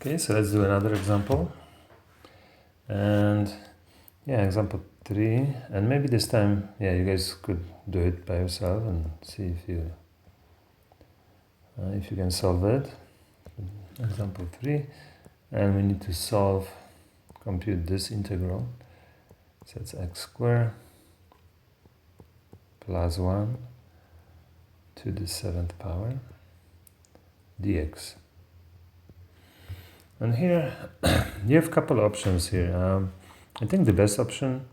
Okay, so let's do another example. And yeah, example 3. And maybe this time, yeah, you guys could do it by yourself and see if you can solve it. Example 3. And we need to compute this integral. So it's x squared plus 1 to the 7th power dx. And here you have a couple options here. I think the best option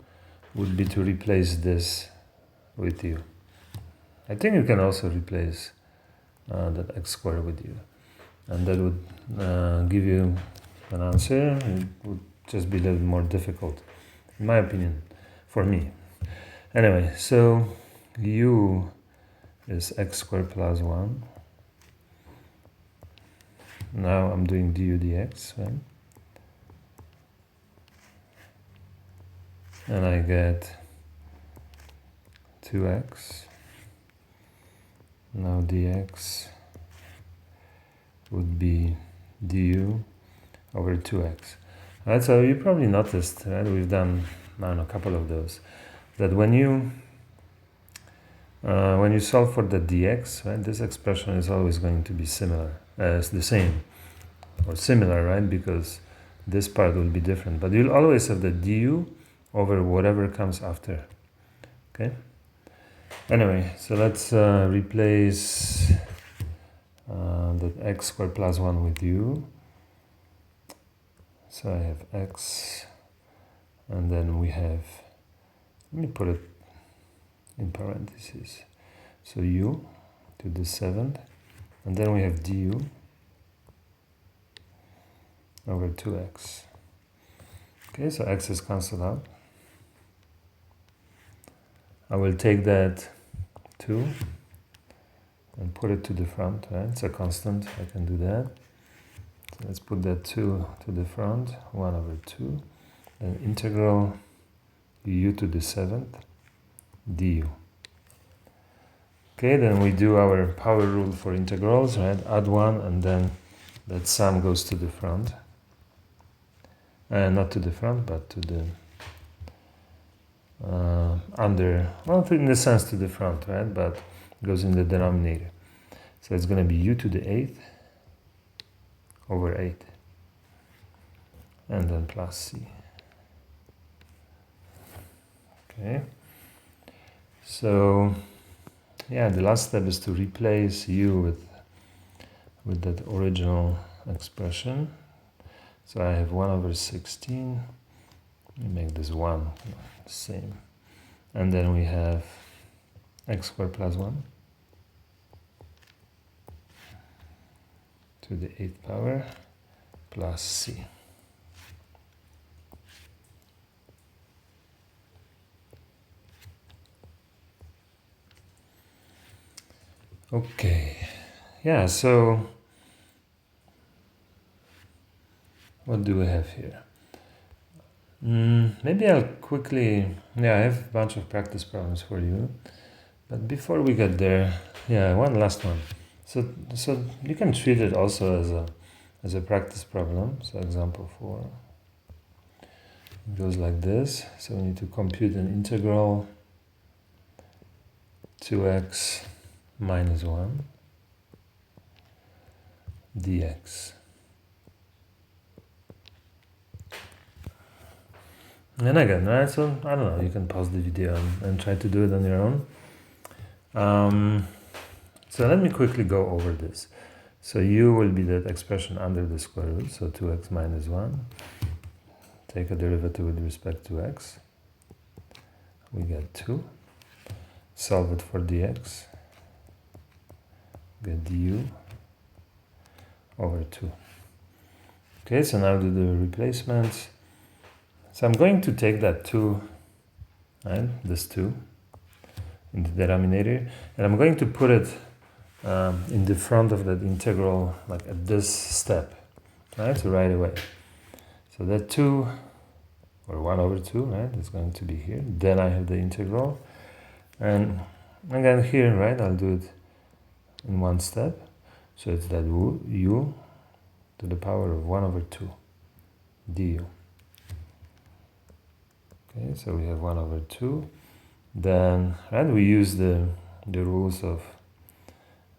would be to replace this with u. I think you can also replace that x squared with u, and that would give you an answer. It would just be a little more difficult, in my opinion, for me. Anyway, so u is x squared plus 1. Now I'm doing du dx, right? And I get 2x. Now dx would be du over 2x. Right, so you probably noticed, right? We've done, I don't know, a couple of those. That when you solve for the dx, right, this expression is always going to be similar, as the same, or similar, right? Because this part will be different, but you'll always have the du over whatever comes after. Okay. Anyway, so let's replace that x squared plus 1 with u. So I have x, and then we have, let me put it in parentheses. So u to the 7th, and then we have du over 2x. Okay, so x is cancelled out. I will take that 2 and put it to the front, right? It's a constant, I can do that. So let's put that 2 to the front, 1 over 2, and integral u to the 7th du. Okay, then we do our power rule for integrals, right? Add 1 and then that sum goes to the front. Not to the front, but to the in the sense to the front, right? But goes in the denominator. So it's going to be u to the 8th over 8. And then plus c. Okay. So, yeah, the last step is to replace u with that original expression. So I have 1 over 16. We make this 1 same. And then we have x squared plus 1 to the 8th power plus c. Okay, yeah, so what do we have here? Maybe I'll quickly, I have a bunch of practice problems for you. But before we get there, one last one. So you can treat it also as a practice problem. So example 4 it goes like this. So we need to compute an integral 2x minus 1 dx. And again, right? So I don't know. You can pause the video and try to do it on your own. So let me quickly go over this. So u will be that expression under the square root, so 2x minus 1. Take a derivative with respect to x. We get 2. Solve it for dx. Get du over 2. Okay, so now do the replacements. So I'm going to take that 2, right, this 2, in the denominator, and I'm going to put it in the front of that integral, like at this step, right, so right away. So that 2, or 1 over 2, right, is going to be here. Then I have the integral, and again here, right, I'll do it in one step. So it's that u to the power of 1 over 2 du. Okay, so we have 1 over 2. Then, and we use the rules of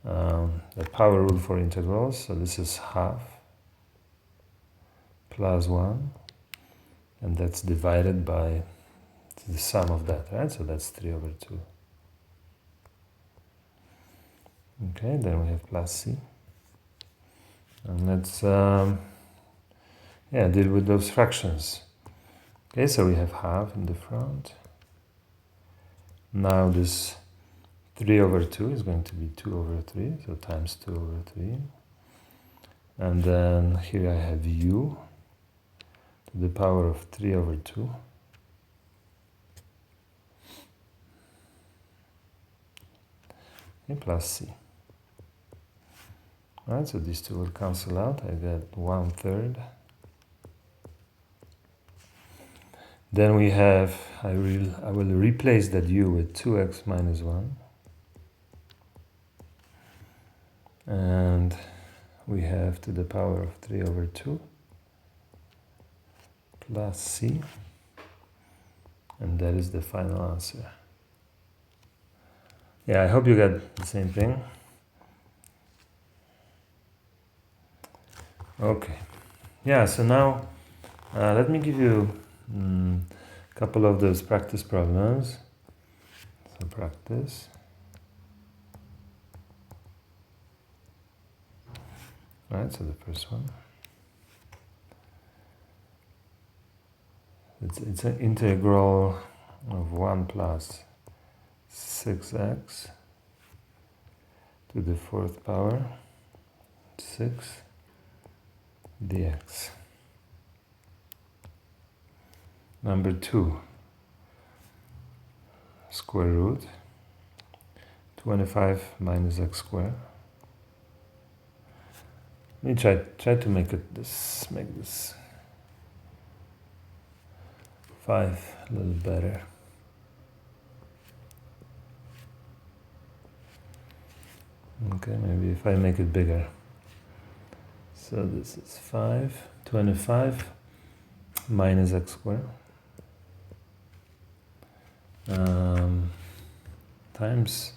the power rule for integrals. So this is half plus 1, and that's divided by the sum of that, right? So that's 3 over 2. Okay, then we have plus c. And let's deal with those fractions. Okay, so we have half in the front. Now this 3 over 2 is going to be 2 over 3, so times 2 over 3. And then here I have u to the power of 3 over 2. Okay, plus c. Right, so these two will cancel out. I get 1/3. Then we have, I will replace that u with 2x minus 1. And we have to the power of 3 over 2 plus c. And that is the final answer. Yeah, I hope you got the same thing. Okay. Yeah, so now let me give you a couple of those practice problems. So practice. Right, so the first one. It's an integral of 1 plus 6x to the 4th power 6 dx. Number 2, square root 25 minus x squared. Let me try to make this 5 a little better. Okay, maybe if I make it bigger. So this is 25 minus x squared times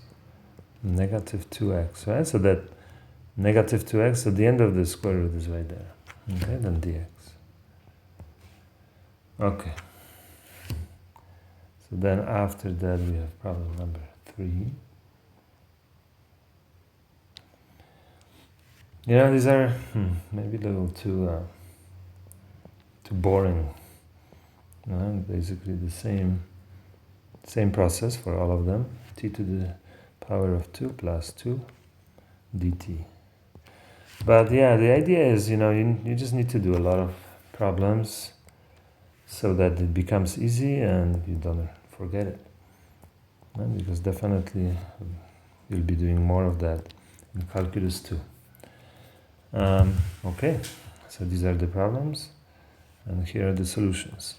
negative 2x, right? So that negative 2x, so the end of the square root is right there. Okay, then dx. Okay. So then after that we have problem number 3. Yeah, these are maybe a little too boring. Basically the same process for all of them. T to the power of 2 plus 2 dt. But yeah, the idea is, you just need to do a lot of problems so that it becomes easy and you don't forget it. Because definitely you'll be doing more of that in calculus too. Okay, so these are the problems and here are the solutions.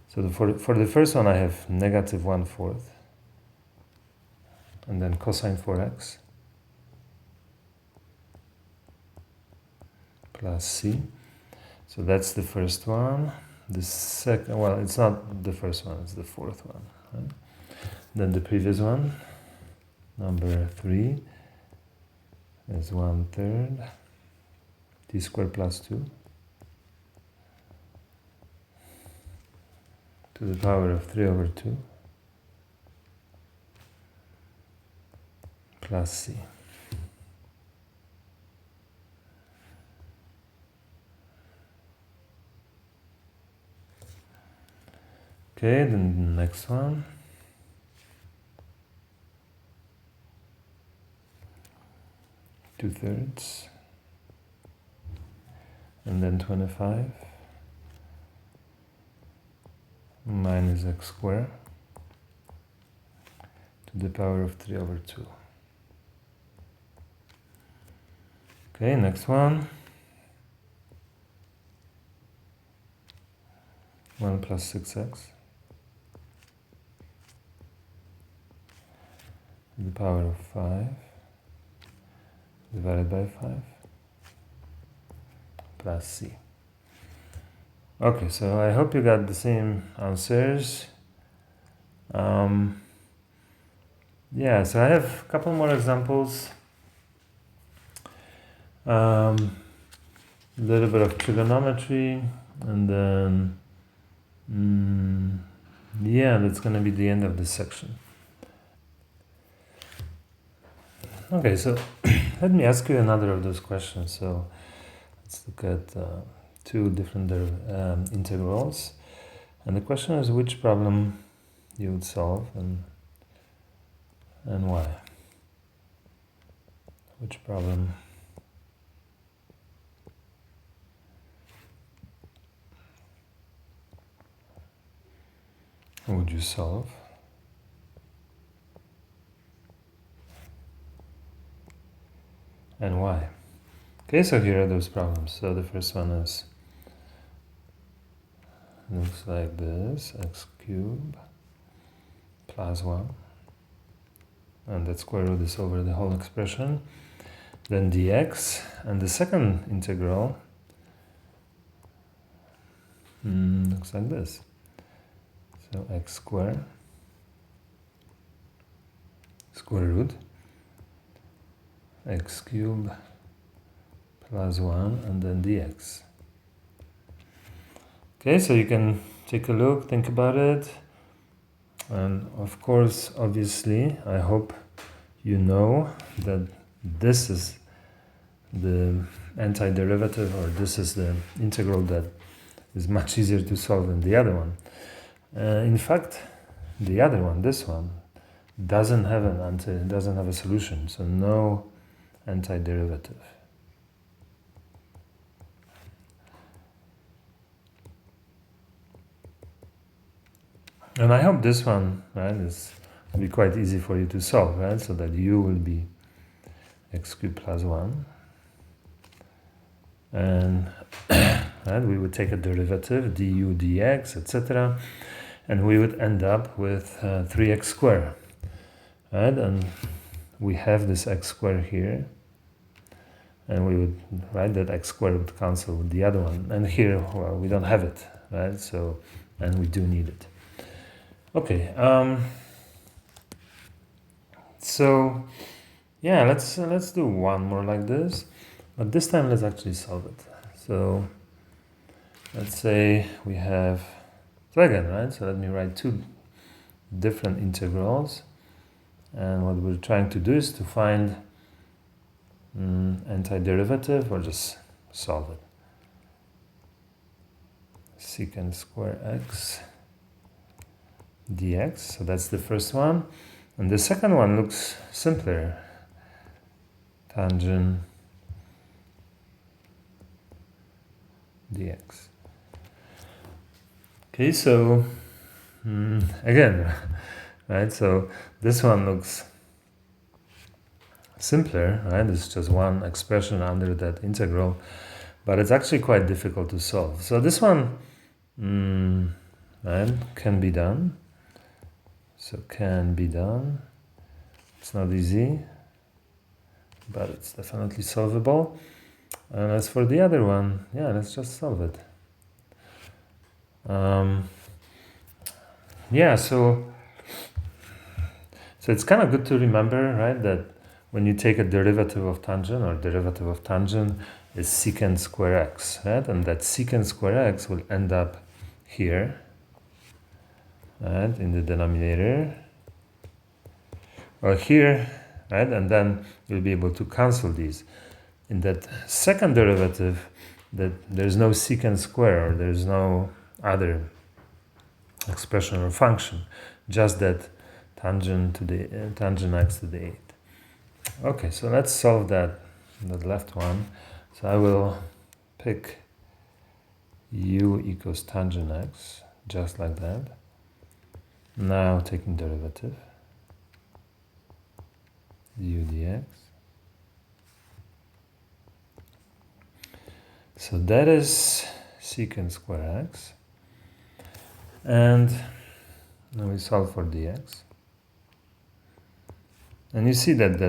So for the first one I have negative 1/4 and then cosine 4x plus c. So that's the first one. The second, well, it's not the first one, it's the fourth one. Right? Then the previous one, number 3, is 1/3 t squared plus 2 to the power of 3 over 2 plus c. Okay, then the next one. Two-thirds. And then 25 minus x squared to the power of 3 over 2. Okay, next one. 1 plus 6x to the power of 5 divided by 5. plus c. Okay, so I hope you got the same answers. Yeah, so I have a couple more examples. A little bit of trigonometry, and then yeah, that's going to be the end of this section. Okay, so let me ask you another of those questions. So let's look at two different integrals, and the question is which problem you would solve and why. Which problem would you solve? And why? Okay, so here are those problems. So the first one looks like this, x cubed plus 1. And that square root is over the whole expression. Then dx. And the second integral looks like this. So x squared square root x cubed plus 1 and then dx. Okay, so you can take a look, think about it. And of course, obviously, I hope you know that this is the antiderivative, or this is the integral that is much easier to solve than the other one. In fact, the other one, this one, doesn't have a solution, so no antiderivative. And I hope this one, right, will be quite easy for you to solve, right? So that u will be x cubed plus 1. And right, we would take a derivative, du dx, etc. And we would end up with 3x squared. Right? And we have this x squared here. And we would, right, that x squared would cancel with the other one. And here, well, we don't have it, right? So, and we do need it. Okay, so yeah, let's do one more like this, but this time let's actually solve it. So let's say we have, so again, right, so let me write two different integrals, and what we're trying to do is to find antiderivative, or just solve it. Secant square x dx, so that's the first one. And the second one looks simpler. Tangent dx. Okay, so again, right, so this one looks simpler, right? It's just one expression under that integral, but it's actually quite difficult to solve. So this one right, can be done. So can be done. It's not easy, but it's definitely solvable. And as for the other one, yeah, let's just solve it. Yeah, so it's kind of good to remember, right, that when you take a derivative of tangent, or derivative of tangent is secant square x, right? And that secant square x will end up here, right, in the denominator, or here, right? And then you'll be able to cancel these. In that second derivative, that there's no secant square, or there's no other expression or function, just that tangent to the tangent x to the 8th. Okay, so let's solve that left one. So I will pick u equals tangent x, just like that. Now taking derivative, u dx. So that is secant square x. And now we solve for dx. And you see that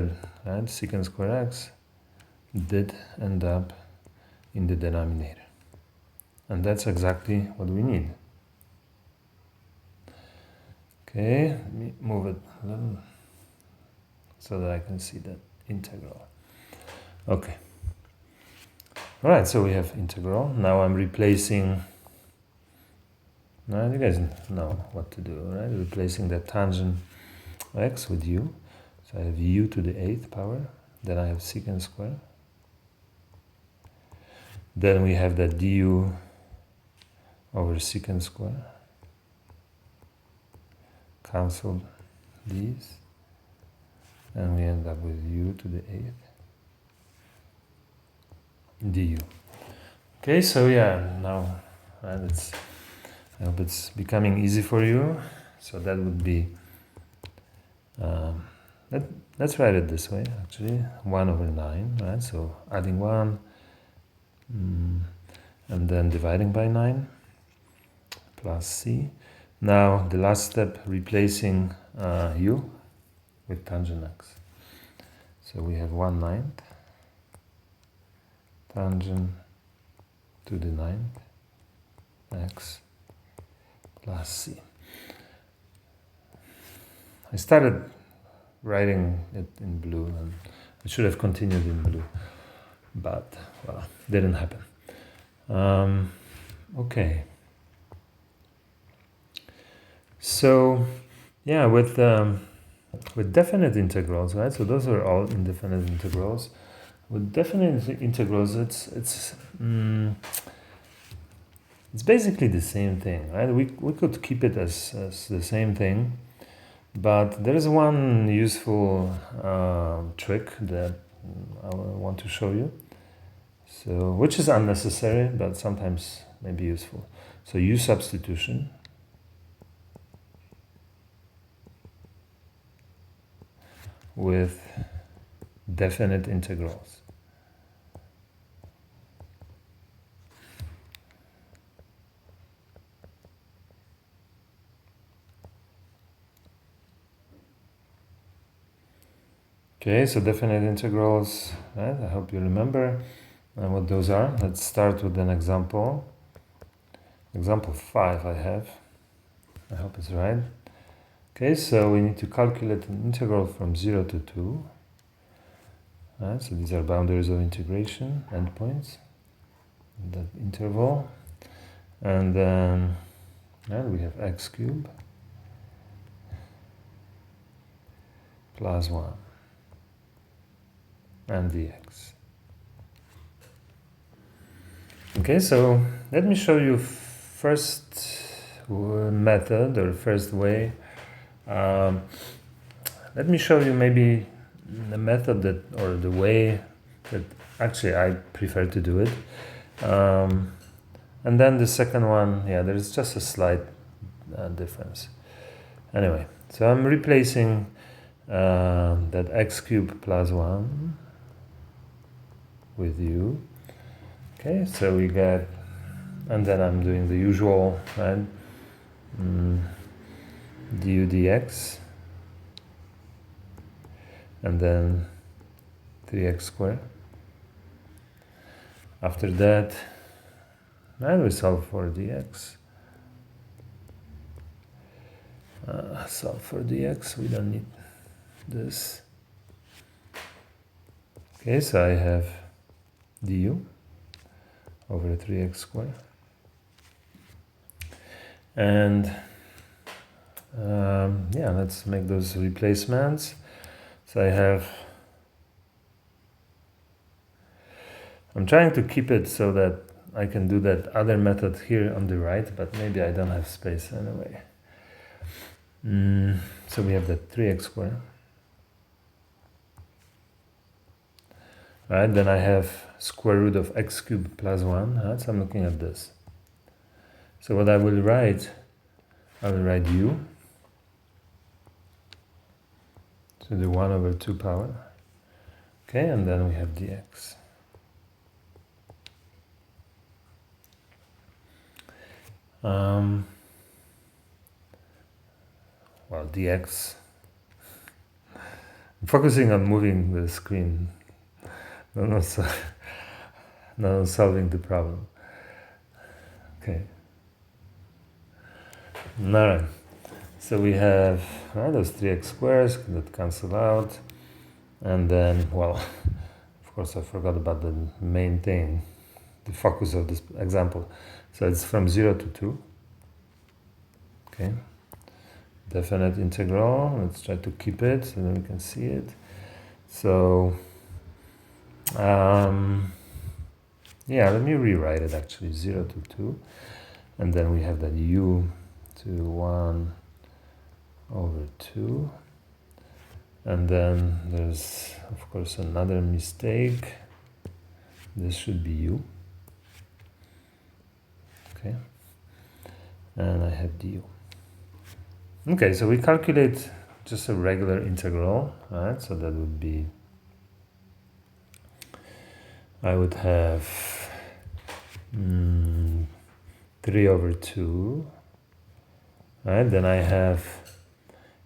right, secant square x did end up in the denominator. And that's exactly what we need. Okay, let me move it a little so that I can see that integral. Okay. All right, so we have integral. Now I'm replacing, now you guys know what to do, right? Replacing the tangent x with u. So I have u to the 8th power. Then I have secant square. Then we have that du over secant square. Cancel these. And we end up with u to the 8th du. Okay, so yeah, now I hope it's becoming easy for you. So that would be, let's write it this way actually, 1 over 9, right? So adding 1 and then dividing by 9 plus c. Now the last step, replacing u with tangent x. So we have 1/9 tangent to the 9th x plus c. I started writing it in blue and I should have continued in blue, but well, didn't happen. Okay. So yeah, with definite integrals, right? So those are all indefinite integrals. With definite integrals, it's basically the same thing, right? We could keep it as the same thing, but there is one useful trick that I want to show you. So, which is unnecessary, but sometimes may be useful. So u substitution. With definite integrals. Okay, so definite integrals, right? I hope you remember what those are. Let's start with an example. Example 5 I have. I hope it's right. Okay, so we need to calculate an integral from 0 to 2. Right, so these are boundaries of integration, endpoints, in that interval. And then we have x cubed plus 1 and dx. Okay, so let me show you first method or first way. Let me show you maybe the method that, or the way that actually I prefer to do it. And then the second one, yeah, there's just a slight difference. Anyway, so I'm replacing that x cubed plus 1 with u. Okay, so we get, and then I'm doing the usual, right? Du dx, and then 3x squared. After that, and we solve for dx. Solve for dx, we don't need this. Okay, so I have du over 3x squared. And yeah, let's make those replacements. So I have, I'm trying to keep it so that I can do that other method here on the right, but maybe I don't have space anyway. So we have that 3x squared. Right, then I have square root of x cubed plus 1. Right? So I'm looking at this. So what I will write u to the 1 over 2 power. Okay, and then we have dx. Well, dx. I'm focusing on moving the screen. No, so now solving the problem. Okay. Alright. So we have those 3x squares that cancel out. And then, well, of course, I forgot about the main thing, the focus of this example. So it's from 0 to 2. Okay. Definite integral. Let's try to keep it so then we can see it. So, yeah, let me rewrite it actually. 0 to 2. And then we have that u to 1 over 2. And then there's, of course, another mistake. This should be u. Okay. And I have du. Okay, so we calculate just a regular integral, right? So that would be, I would have 3 over 2, right? Then I have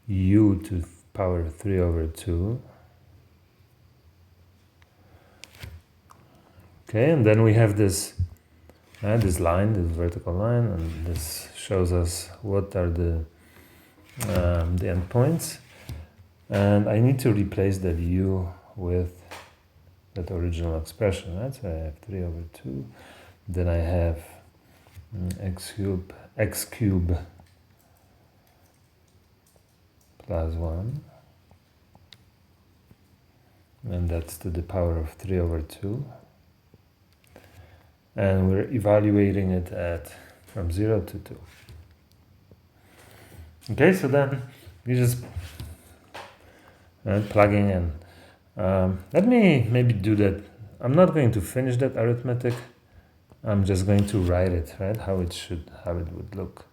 u to power 3 over 2. Okay, and then we have this line, this vertical line, and this shows us what are the endpoints. And I need to replace that u with that original expression, right? So I have 3 over 2. Then I have x cube plus 1. And that's to the power of 3 over 2. And we're evaluating it at from 0 to 2. Okay, so then you just plugging in. Let me maybe do that. I'm not going to finish that arithmetic. I'm just going to write it, right? How it would look.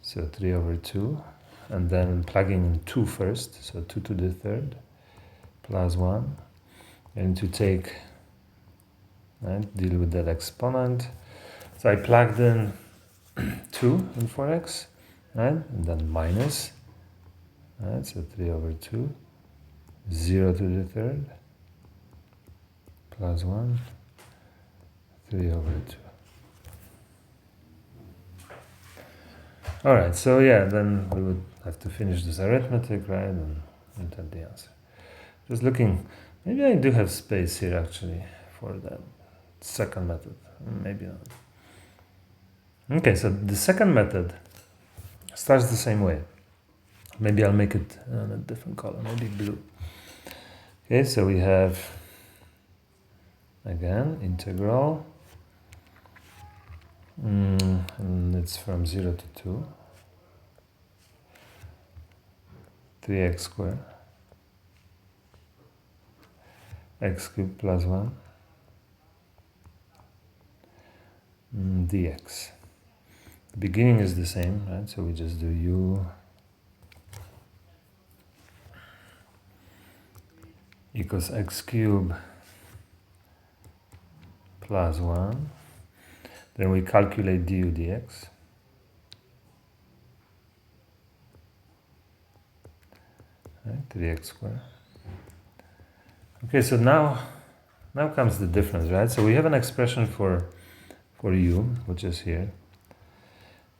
So 3 over 2, and then plugging in 2 first. So 2 to the third plus 1, and to take, right, deal with that exponent. So I plugged in 2 in 4x, right, and then minus, right, so 3 over 2, 0 to the third, plus 1, 3 over 2. Alright, so yeah, then we would have to finish this arithmetic, right, and enter the answer. Just looking, maybe I do have space here actually for that second method, maybe not. Okay, so the second method starts the same way. Maybe I'll make it a different color, maybe blue. Okay, so we have, again, integral, and it's from 0 to 2, 3x squared, x cubed plus 1, dx. The beginning is the same, right? So we just do u equals x cubed plus 1. Then we calculate du dx. Right, 3x squared. Okay, so now comes the difference, right? So we have an expression for u, which is here.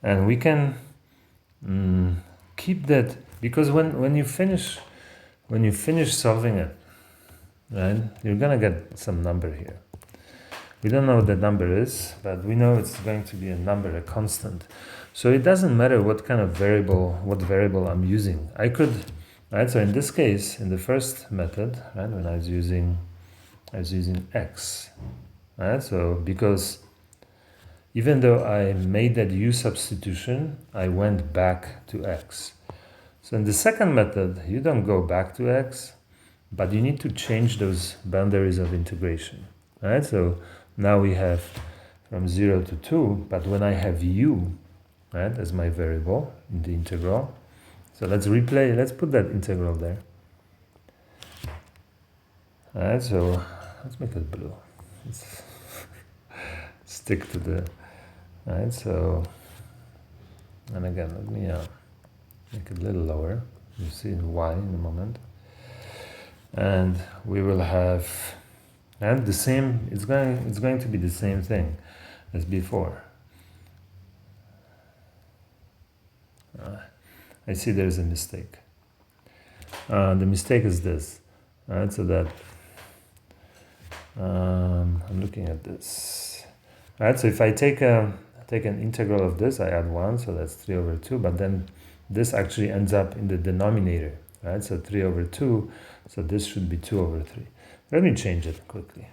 And we can keep that, because when you finish solving it, right, you're gonna get some number here. We don't know what the number is, but we know it's going to be a number, a constant. So it doesn't matter what kind of variable I'm using. I could, right? So in this case, in the first method, right, when I was using x, right? So because even though I made that u substitution, I went back to x. So in the second method, you don't go back to x, but you need to change those boundaries of integration, right? So now we have from 0 to 2, but when I have u, right, as my variable in the integral, so let's put that integral there. All right, so let's make it blue. Let's stick to the, right, so, and again, let me make it a little lower. You'll see y in a moment. And we will have, And the same, it's going to be the same thing as before. I see there's a mistake. The mistake is this. So that I'm looking at this. So if I take an integral of this, I add 1, so that's 3 over 2, but then this actually ends up in the denominator, right? So 3 over 2, so this should be 2 over 3. Let me change it quickly.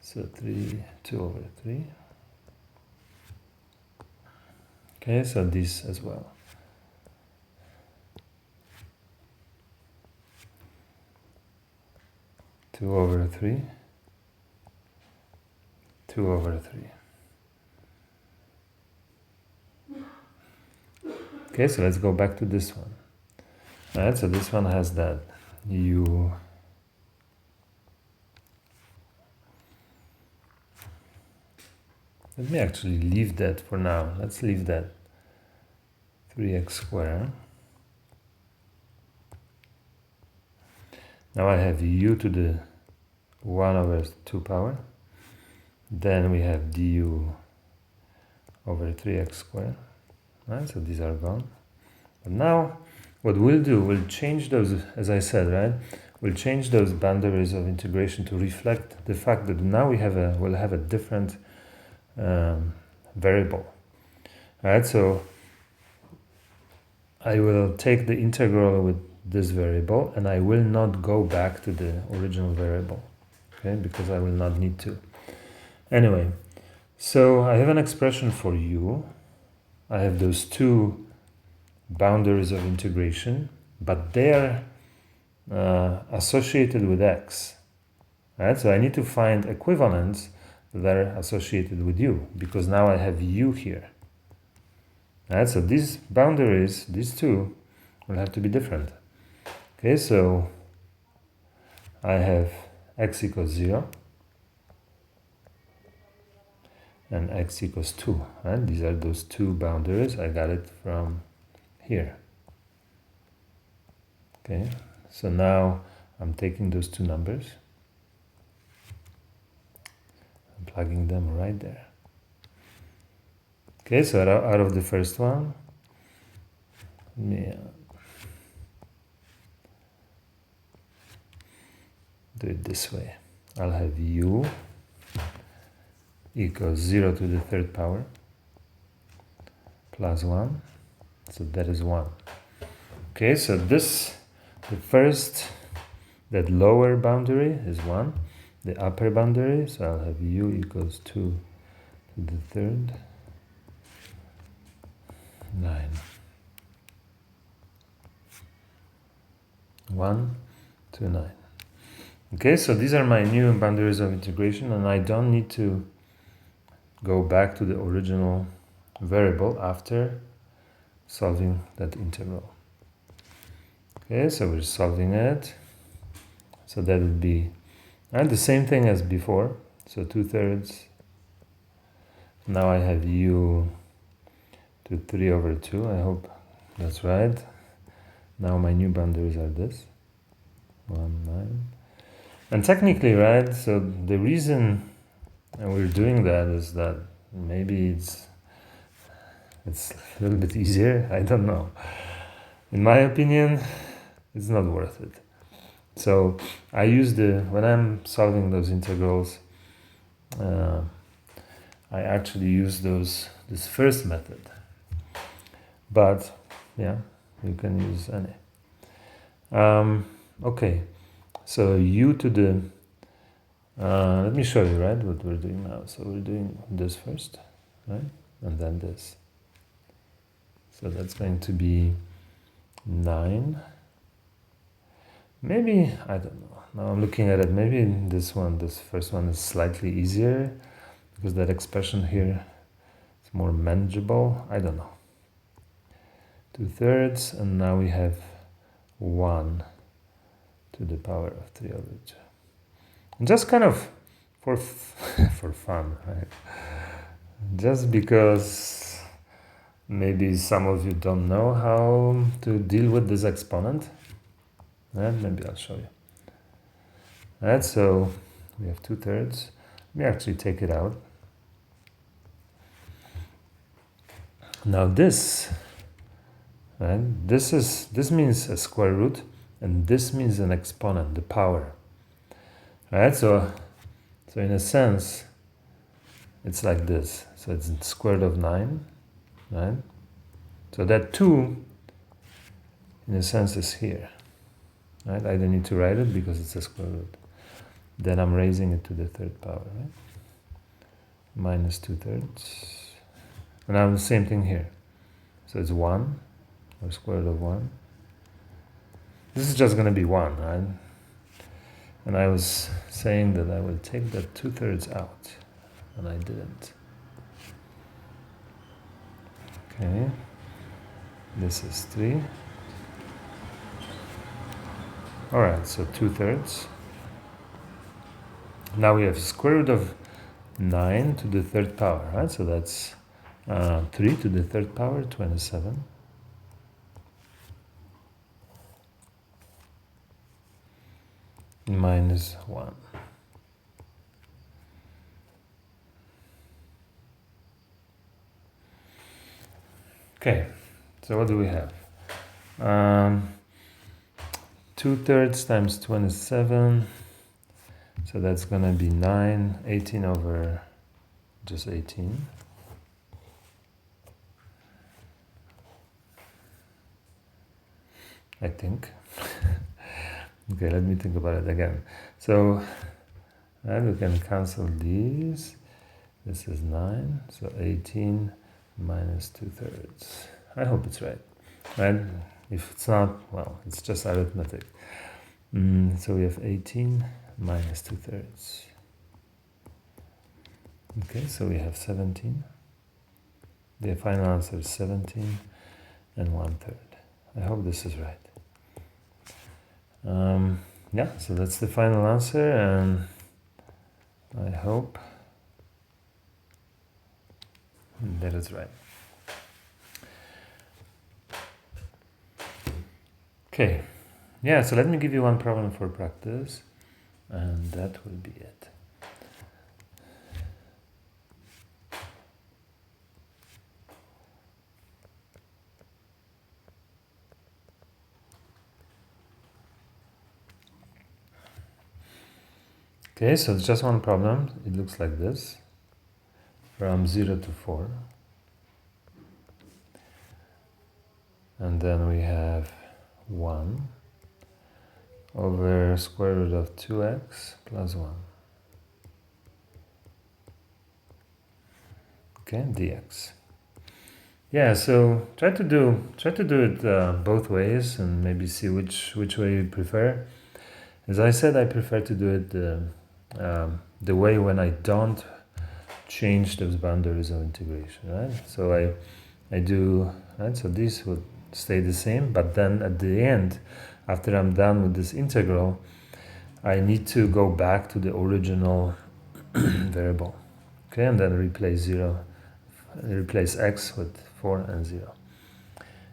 So 2 over 3. Okay, so this as well. Two over 3. 2 over 3. Okay, so let's go back to this one. Alright, so this one has that u. Let me actually leave that for now. Let's leave that 3x squared. Now I have u to the 1 over 2 power. Then we have du over 3x squared. Right, so these are gone. But now what we'll do, we'll change those, as I said, right? We'll change those boundaries of integration to reflect the fact that now we'll have a different variable. Right, so I will take the integral with this variable and I will not go back to the original variable, okay, because I will not need to. Anyway, so I have an expression for u. I have those two boundaries of integration, but they're associated with x. Right? So I need to find equivalents that are associated with u, because now I have u here. Right? So these boundaries, these two, will have to be different. Okay, so I have x equals 0 and x equals 2. Right? These are those two boundaries. I got it from here. Okay, so now I'm taking those two numbers, I'm plugging them right there. Okay, so out of the first one, let me do it this way. I'll have u equals 0 to the third power plus 1, so that is 1. Okay, so this, the first, that lower boundary is 1, the upper boundary, so I'll have u equals 2 to the third, 9. 1 to 9. Okay, so these are my new boundaries of integration, and I don't need to go back to the original variable after solving that integral. Okay, so we're solving it. So that would be the same thing as before. So 2/3. Now I have u to 3 over 2. I hope that's right. Now my new boundaries are this. 1, 9. And technically, right, so the reason we're doing that is that maybe it's a little bit easier. I don't know. In my opinion, it's not worth it. So I use when I'm solving those integrals, I actually use this first method. But yeah, you can use any. Okay, so u to the, let me show you, right, what we're doing now. So we're doing this first, right, and then this. So that's going to be 9. Maybe, I don't know. Now I'm looking at it, maybe this first one is slightly easier because that expression here is more manageable. I don't know. 2/3, and now we have 1 to the power of 3 over 2. And just kind of for fun, right? Just because maybe some of you don't know how to deal with this exponent. And maybe I'll show you. Right, so we have 2/3. Let me actually take it out. Now this, right? This means a square root, and this means an exponent, the power. Right? So in a sense, it's like this. So it's square root of 9, right? So that 2, in a sense, is here. Right? I don't need to write it because it's a square root. Then I'm raising it to the 3rd power, right? Minus 2/3. And now the same thing here. So it's 1, or square root of 1. This is just going to be 1, right? And I was saying that I will take that 2/3 out, and I didn't. Okay, this is 3. Alright, so 2/3. Now we have square root of 9 to the 3rd power, right? So that's 3 to the 3rd power, 27. Minus 1. Okay, so what do we have? 2/3 times 27, so that's gonna be 9, 18 over just 18. I think. Okay, let me think about it again. So we can cancel these. This is 9, so 18 minus 2/3. I hope it's right. Right? If it's not, well, it's just arithmetic. So we have 18 minus 2/3. Okay, so we have 17. The final answer is 17 and 1/3. I hope this is right. Yeah, so that's the final answer, and I hope that is right. Okay, yeah, so let me give you one problem for practice, and that will be it. Okay, so it's just one problem. It looks like this, from 0 to 4. And then we have 1 over square root of 2x plus 1. Okay, dx. Yeah, so try to do it both ways, and maybe see which way you prefer. As I said, I prefer to do it the way when I don't change those boundaries of integration, right? So I do, right? So these would stay the same, but then at the end, after I'm done with this integral, I need to go back to the original variable, okay, and then replace x with 4 and 0.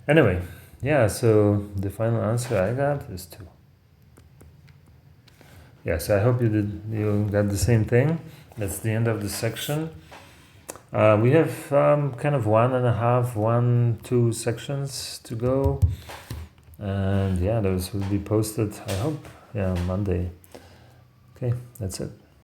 Anyway, yeah, so the final answer I got is 2. Yes, I hope you got the same thing. That's the end of the section. We have kind of 2 sections to go, and yeah, those will be posted, I hope, Monday. Okay, that's it.